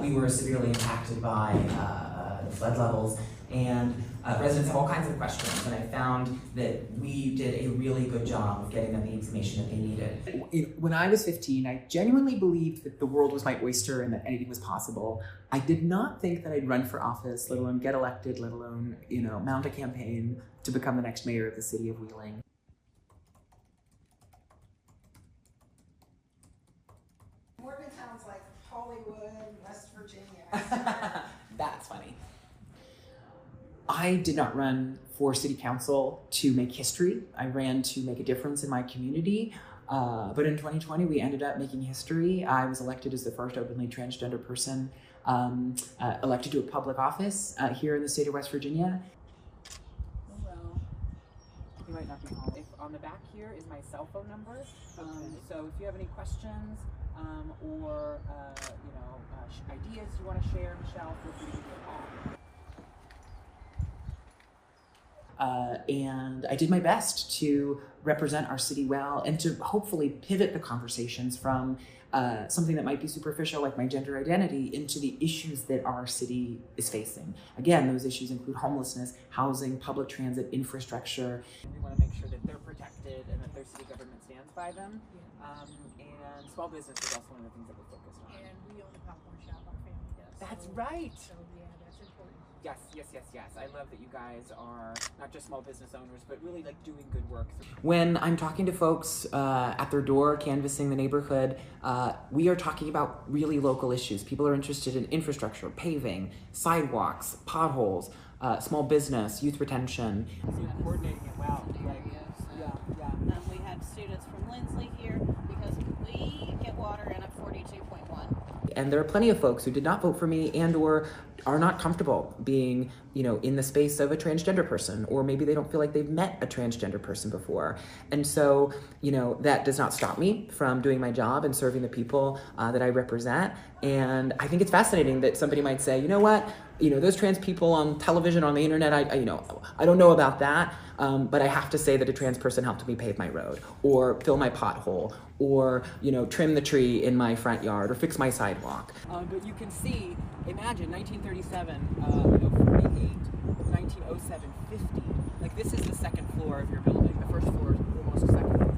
We were severely impacted by the flood levels, and residents have all kinds of questions, and I found that we did a really good job of getting them the information that they needed. When I was 15, I genuinely believed that the world was my oyster and that anything was possible. I did not think that I'd run for office, let alone get elected, let alone, mount a campaign to become the next mayor of the city of Wheeling. Morgantown's like Hollywood, West Virginia. That's funny. I did not run for city council to make history. I ran to make a difference in my community. But in 2020, we ended up making history. I was elected as the first openly transgender person elected to a public office here in the state of West Virginia. Well, you might not be home. On the back here is my cell phone number. So if you have any questions or ideas you want to share, Michelle, feel free to give me a call. And I did my best to represent our city well and to hopefully pivot the conversations from something that might be superficial, like my gender identity, into the issues that our city is facing. Again, those issues include homelessness, housing, public transit, infrastructure. We want to make sure that they're protected and that their city government stands by them. And small business is also one of the things that we're focused on. And we own the popcorn shop, our family does. That's right. So yeah, that's important. Yes. I love that you guys are not just small business owners, but really like doing good work. When I'm talking to folks at their door, canvassing the neighborhood, we are talking about really local issues. People are interested in infrastructure, paving, sidewalks, potholes, small business, youth retention. So you're coordinating it well, right? Yeah. We had students from Lindsley here because we get water in at 42.1. And there are plenty of folks who did not vote for me and or are not comfortable being, in the space of a transgender person, or maybe they don't feel like they've met a transgender person before. And so, that does not stop me from doing my job and serving the people that I represent. And I think it's fascinating that somebody might say, you know what, those trans people on television, on the internet, I don't know about that, but I have to say that a trans person helped me pave my road, or fill my pothole, or trim the tree in my front yard, or fix my sidewalk. But you can see, imagine 1937, 48, 1907, 50. Like this is the second floor of your building. The first floor is almost a second floor.